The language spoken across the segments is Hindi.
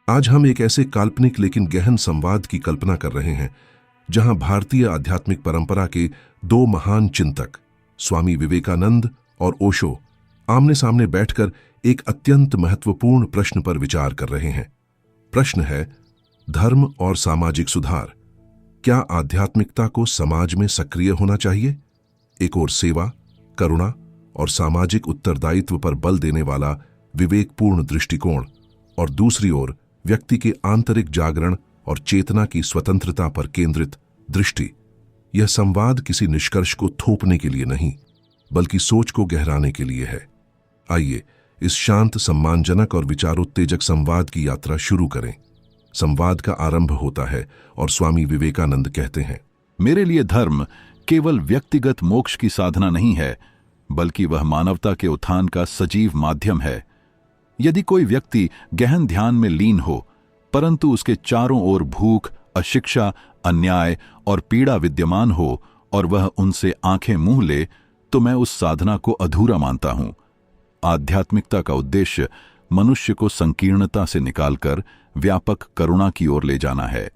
आज हम एक ऐसे काल्पनिक लेकिन गहन संवाद की कल्पना कर रहे हैं जहां भारतीय आध्यात्मिक परंपरा के दो महान चिंतक स्वामी विवेकानंद और ओशो आमने सामने बैठकर एक अत्यंत महत्वपूर्ण प्रश्न पर विचार कर रहे हैं। प्रश्न है, धर्म और सामाजिक सुधार। क्या आध्यात्मिकता को समाज में सक्रिय होना चाहिए? एक ओर सेवा, करुणा और सामाजिक उत्तरदायित्व पर बल देने वाला विवेकपूर्ण दृष्टिकोण, और दूसरी ओर व्यक्ति के आंतरिक जागरण और चेतना की स्वतंत्रता पर केंद्रित दृष्टि। यह संवाद किसी निष्कर्ष को थोपने के लिए नहीं, बल्कि सोच को गहराने के लिए है। आइए इस शांत, सम्मानजनक और विचारोत्तेजक संवाद की यात्रा शुरू करें। संवाद का आरंभ होता है और स्वामी विवेकानंद कहते हैं, मेरे लिए धर्म केवल व्यक्तिगत मोक्ष की साधना नहीं है, बल्कि वह मानवता के उत्थान का सजीव माध्यम है। यदि कोई व्यक्ति गहन ध्यान में लीन हो, परंतु उसके चारों ओर भूख, अशिक्षा, अन्याय और पीड़ा विद्यमान हो और वह उनसे आंखें मूंह ले, तो मैं उस साधना को अधूरा मानता हूं। आध्यात्मिकता का उद्देश्य मनुष्य को संकीर्णता से निकालकर व्यापक करुणा की ओर ले जाना है।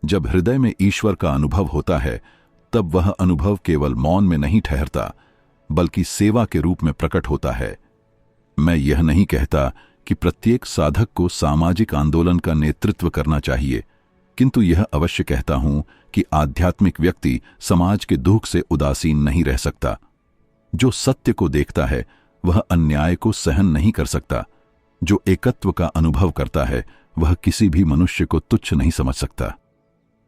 जब हृदय में ईश्वर का अनुभव होता है, तब वह अनुभव केवल मौन में नहीं ठहरता, बल्कि सेवा के रूप में प्रकट होता है। मैं यह नहीं कहता कि प्रत्येक साधक को सामाजिक आंदोलन का नेतृत्व करना चाहिए, किंतु यह अवश्य कहता हूं कि आध्यात्मिक व्यक्ति समाज के दुख से उदासीन नहीं रह सकता। जो सत्य को देखता है वह अन्याय को सहन नहीं कर सकता। जो एकत्व का अनुभव करता है वह किसी भी मनुष्य को तुच्छ नहीं समझ सकता।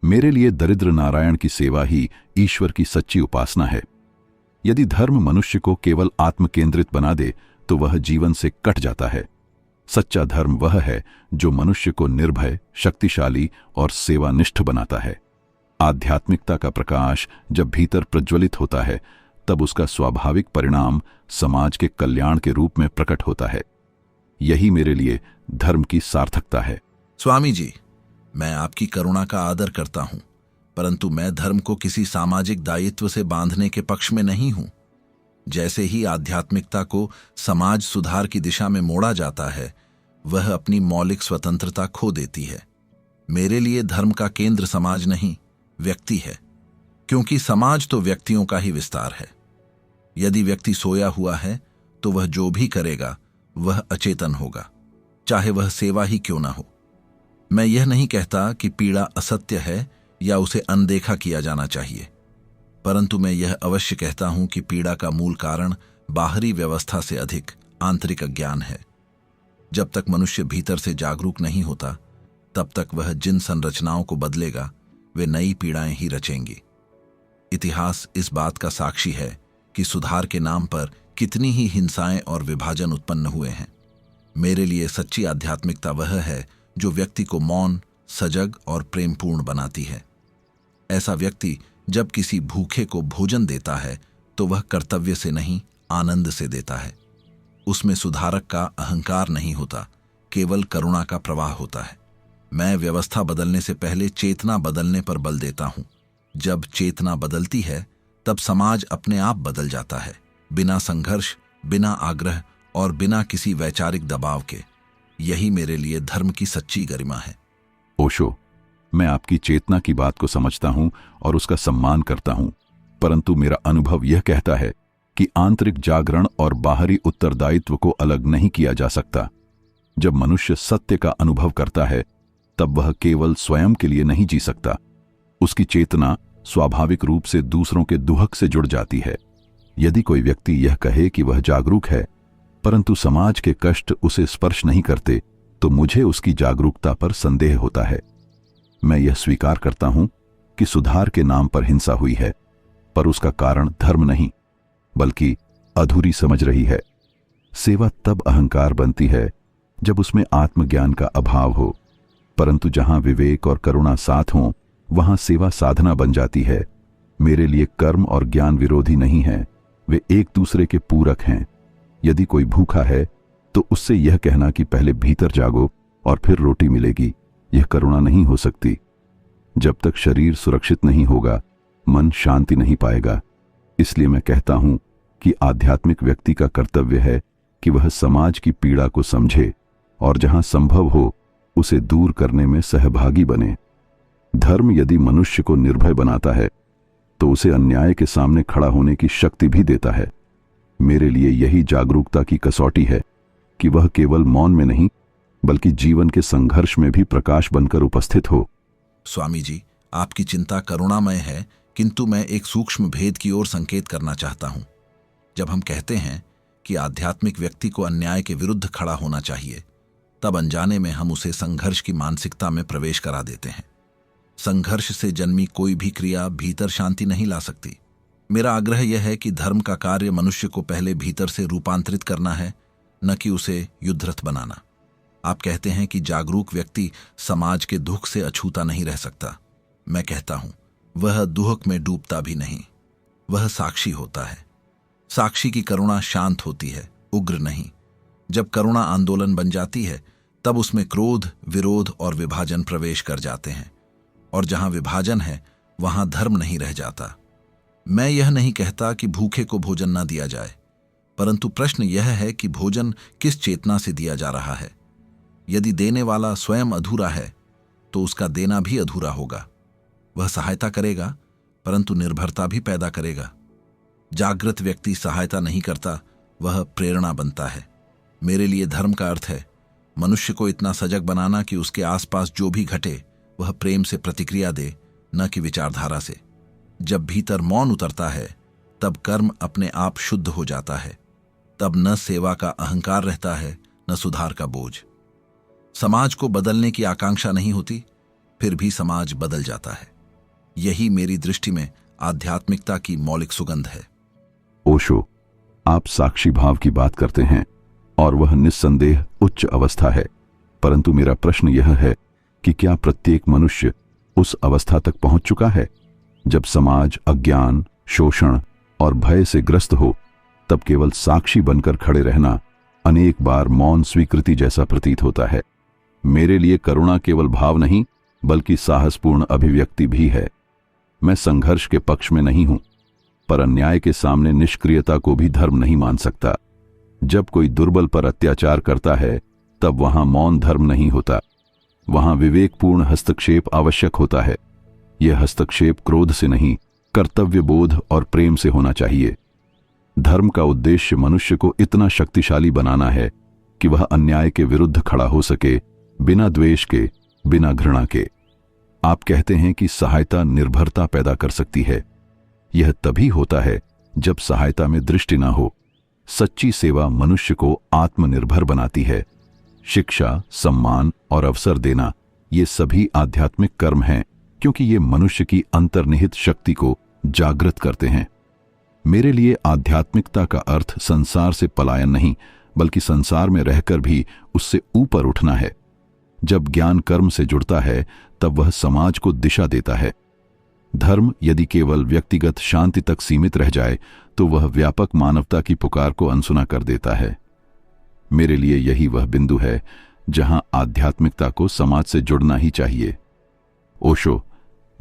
मेरे लिए दरिद्र नारायण की सेवा ही ईश्वर की सच्ची उपासना है। यदि धर्म मनुष्य को केवल आत्मकेंद्रित बना दे तो वह जीवन से कट जाता है। सच्चा धर्म वह है जो मनुष्य को निर्भय, शक्तिशाली और सेवानिष्ठ बनाता है। आध्यात्मिकता का प्रकाश जब भीतर प्रज्वलित होता है, तब उसका स्वाभाविक परिणाम समाज के कल्याण के रूप में प्रकट होता है। यही मेरे लिए धर्म की सार्थकता है। स्वामी जी, मैं आपकी करुणा का आदर करता हूं, परंतु मैं धर्म को किसी सामाजिक दायित्व से बांधने के पक्ष में नहीं हूं। जैसे ही आध्यात्मिकता को समाज सुधार की दिशा में मोड़ा जाता है, वह अपनी मौलिक स्वतंत्रता खो देती है। मेरे लिए धर्म का केंद्र समाज नहीं, व्यक्ति है, क्योंकि समाज तो व्यक्तियों का ही विस्तार है। यदि व्यक्ति सोया हुआ है तो वह जो भी करेगा वह अचेतन होगा, चाहे वह सेवा ही क्यों ना हो। मैं यह नहीं कहता कि पीड़ा असत्य है या उसे अनदेखा किया जाना चाहिए, परंतु मैं यह अवश्य कहता हूं कि पीड़ा का मूल कारण बाहरी व्यवस्था से अधिक आंतरिक अज्ञान है। जब तक मनुष्य भीतर से जागरूक नहीं होता, तब तक वह जिन संरचनाओं को बदलेगा वे नई पीड़ाएं ही रचेंगी। इतिहास इस बात का साक्षी है कि सुधार के नाम पर कितनी ही हिंसाएं और विभाजन उत्पन्न हुए हैं। मेरे लिए सच्ची आध्यात्मिकता वह है जो व्यक्ति को मौन, सजग और प्रेमपूर्ण बनाती है। ऐसा व्यक्ति जब किसी भूखे को भोजन देता है तो वह कर्तव्य से नहीं, आनंद से देता है। उसमें सुधारक का अहंकार नहीं होता, केवल करुणा का प्रवाह होता है। मैं व्यवस्था बदलने से पहले चेतना बदलने पर बल देता हूं। जब चेतना बदलती है तब समाज अपने आप बदल जाता है, बिना संघर्ष, बिना आग्रह और बिना किसी वैचारिक दबाव के। यही मेरे लिए धर्म की सच्ची गरिमा है। ओशो, मैं आपकी चेतना की बात को समझता हूं और उसका सम्मान करता हूं, परंतु मेरा अनुभव यह कहता है कि आंतरिक जागरण और बाहरी उत्तरदायित्व को अलग नहीं किया जा सकता। जब मनुष्य सत्य का अनुभव करता है, तब वह केवल स्वयं के लिए नहीं जी सकता। उसकी चेतना स्वाभाविक रूप से दूसरों के दुहक से जुड़ जाती है। यदि कोई व्यक्ति यह कहे कि वह जागरूक है, परंतु समाज के कष्ट उसे स्पर्श नहीं करते, तो मुझे उसकी जागरूकता पर संदेह होता है। मैं यह स्वीकार करता हूं कि सुधार के नाम पर हिंसा हुई है, पर उसका कारण धर्म नहीं, बल्कि अधूरी समझ रही है। सेवा तब अहंकार बनती है जब उसमें आत्मज्ञान का अभाव हो, परंतु जहां विवेक और करुणा साथ हों, वहां सेवा साधना बन जाती है। मेरे लिए कर्म और ज्ञान विरोधी नहीं है, वे एक दूसरे के पूरक हैं। यदि कोई भूखा है तो उससे यह कहना कि पहले भीतर जागो और फिर रोटी मिलेगी, यह करुणा नहीं हो सकती। जब तक शरीर सुरक्षित नहीं होगा, मन शांति नहीं पाएगा। इसलिए मैं कहता हूं कि आध्यात्मिक व्यक्ति का कर्तव्य है कि वह समाज की पीड़ा को समझे और जहां संभव हो उसे दूर करने में सहभागी बने। धर्म यदि मनुष्य को निर्भय बनाता है तो उसे अन्याय के सामने खड़ा होने की शक्ति भी देता है। मेरे लिए यही जागरूकता की कसौटी है कि वह केवल मौन में नहीं बल्कि जीवन के संघर्ष में भी प्रकाश बनकर उपस्थित हो। स्वामी जी, आपकी चिंता करुणामय है, किंतु मैं एक सूक्ष्म भेद की ओर संकेत करना चाहता हूं। जब हम कहते हैं कि आध्यात्मिक व्यक्ति को अन्याय के विरुद्ध खड़ा होना चाहिए, तब अनजाने में हम उसे संघर्ष की मानसिकता में प्रवेश करा देते हैं। संघर्ष से जन्मी कोई भी क्रिया भीतर शांति नहीं ला सकती। मेरा आग्रह यह है कि धर्म का कार्य मनुष्य को पहले भीतर से रूपांतरित करना है, न कि उसे युद्धरत बनाना। आप कहते हैं कि जागरूक व्यक्ति समाज के दुख से अछूता नहीं रह सकता। मैं कहता हूं, वह दुख में डूबता भी नहीं, वह साक्षी होता है। साक्षी की करुणा शांत होती है, उग्र नहीं। जब करुणा आंदोलन बन जाती है, तब उसमें क्रोध, विरोध और विभाजन प्रवेश कर जाते हैं, और जहां विभाजन है वहां धर्म नहीं रह जाता। मैं यह नहीं कहता कि भूखे को भोजन न दिया जाए, परंतु प्रश्न यह है कि भोजन किस चेतना से दिया जा रहा है। यदि देने वाला स्वयं अधूरा है तो उसका देना भी अधूरा होगा। वह सहायता करेगा परंतु निर्भरता भी पैदा करेगा। जागृत व्यक्ति सहायता नहीं करता, वह प्रेरणा बनता है। मेरे लिए धर्म का अर्थ है मनुष्य को इतना सजग बनाना कि उसके आसपास जो भी घटे वह प्रेम से प्रतिक्रिया दे, न कि विचारधारा से। जब भीतर मौन उतरता है तब कर्म अपने आप शुद्ध हो जाता है। तब न सेवा का अहंकार रहता है, न सुधार का बोझ। समाज को बदलने की आकांक्षा नहीं होती, फिर भी समाज बदल जाता है। यही मेरी दृष्टि में आध्यात्मिकता की मौलिक सुगंध है। ओशो, आप साक्षी भाव की बात करते हैं और वह निस्संदेह उच्च अवस्था है, परंतु मेरा प्रश्न यह है कि क्या प्रत्येक मनुष्य उस अवस्था तक पहुंच चुका है? जब समाज अज्ञान, शोषण और भय से ग्रस्त हो, तब केवल साक्षी बनकर खड़े रहना अनेक बार मौन स्वीकृति जैसा प्रतीत होता है। मेरे लिए करुणा केवल भाव नहीं बल्कि साहसपूर्ण अभिव्यक्ति भी है। मैं संघर्ष के पक्ष में नहीं हूं, पर अन्याय के सामने निष्क्रियता को भी धर्म नहीं मान सकता। जब कोई दुर्बल पर अत्याचार करता है तब वहां मौन धर्म नहीं होता, वहां विवेकपूर्ण हस्तक्षेप आवश्यक होता है। यह हस्तक्षेप क्रोध से नहीं, कर्तव्य बोध और प्रेम से होना चाहिए। धर्म का उद्देश्य मनुष्य को इतना शक्तिशाली बनाना है कि वह अन्याय के विरुद्ध खड़ा हो सके, बिना द्वेष के, बिना घृणा के। आप कहते हैं कि सहायता निर्भरता पैदा कर सकती है। यह तभी होता है जब सहायता में दृष्टि न हो। सच्ची सेवा मनुष्य को आत्मनिर्भर बनाती है। शिक्षा, सम्मान और अवसर देना, ये सभी आध्यात्मिक कर्म हैं, क्योंकि ये मनुष्य की अंतर्निहित शक्ति को जागृत करते हैं। मेरे लिए आध्यात्मिकता का अर्थ संसार से पलायन नहीं, बल्कि संसार में रहकर भी उससे ऊपर उठना है। जब ज्ञान कर्म से जुड़ता है तब वह समाज को दिशा देता है। धर्म यदि केवल व्यक्तिगत शांति तक सीमित रह जाए तो वह व्यापक मानवता की पुकार को अनसुना कर देता है। मेरे लिए यही वह बिंदु है जहां आध्यात्मिकता को समाज से जुड़ना ही चाहिए। ओशो,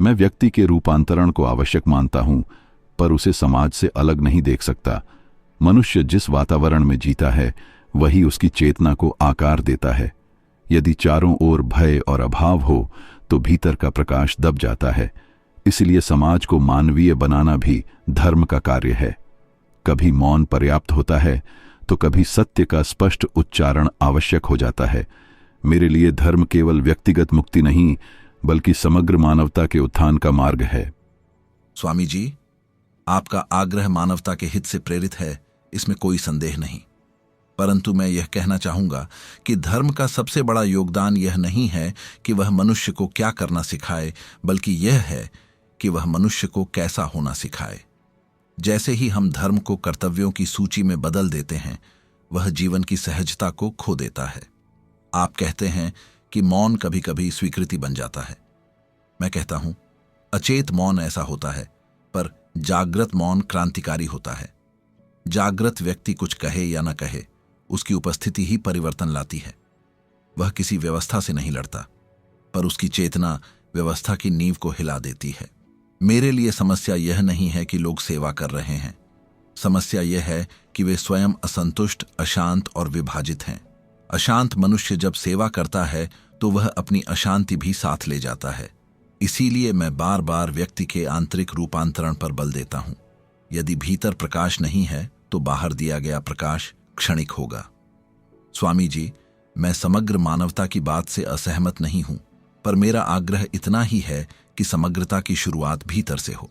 मैं व्यक्ति के रूपांतरण को आवश्यक मानता हूं, पर उसे समाज से अलग नहीं देख सकता। मनुष्य जिस वातावरण में जीता है वही उसकी चेतना को आकार देता है। यदि चारों ओर भय और अभाव हो तो भीतर का प्रकाश दब जाता है। इसलिए समाज को मानवीय बनाना भी धर्म का कार्य है। कभी मौन पर्याप्त होता है तो कभी सत्य का स्पष्ट उच्चारण आवश्यक हो जाता है। मेरे लिए धर्म केवल व्यक्तिगत मुक्ति नहीं बल्कि समग्र मानवता के उत्थान का मार्ग है। स्वामी जी, आपका आग्रह मानवता के हित से प्रेरित है, इसमें कोई संदेह नहीं। परंतु मैं यह कहना चाहूंगा कि धर्म का सबसे बड़ा योगदान यह नहीं है कि वह मनुष्य को क्या करना सिखाए, बल्कि यह है कि वह मनुष्य को कैसा होना सिखाए। जैसे ही हम धर्म को कर्तव्यों की सूची में बदल देते हैं, वह जीवन की सहजता को खो देता है। आप कहते हैं कि मौन कभी कभी स्वीकृति बन जाता है। मैं कहता हूं, अचेत मौन ऐसा होता है, पर जागृत मौन क्रांतिकारी होता है। जागृत व्यक्ति कुछ कहे या न कहे, उसकी उपस्थिति ही परिवर्तन लाती है। वह किसी व्यवस्था से नहीं लड़ता, पर उसकी चेतना व्यवस्था की नींव को हिला देती है। मेरे लिए समस्या यह नहीं है कि लोग सेवा कर रहे हैं। समस्या यह है कि वे स्वयं असंतुष्ट, अशांत और विभाजित हैं। अशांत मनुष्य जब सेवा करता है तो वह अपनी अशांति भी साथ ले जाता है। इसीलिए मैं बार बार व्यक्ति के आंतरिक रूपांतरण पर बल देता हूं। यदि भीतर प्रकाश नहीं है तो बाहर दिया गया प्रकाश क्षणिक होगा। स्वामी जी, मैं समग्र मानवता की बात से असहमत नहीं हूं, पर मेरा आग्रह इतना ही है कि समग्रता की शुरुआत भीतर से हो।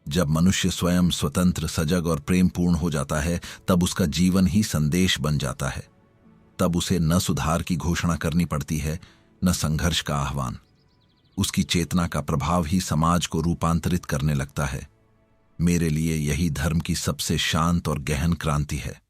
जब मनुष्य स्वयं स्वतंत्र, सजग और प्रेमपूर्ण हो जाता है, तब उसका जीवन ही संदेश बन जाता है। तब उसे न सुधार की घोषणा करनी पड़ती है, न संघर्ष का आह्वान। उसकी चेतना का प्रभाव ही समाज को रूपांतरित करने लगता है। मेरे लिए यही धर्म की सबसे शांत और गहन क्रांति है।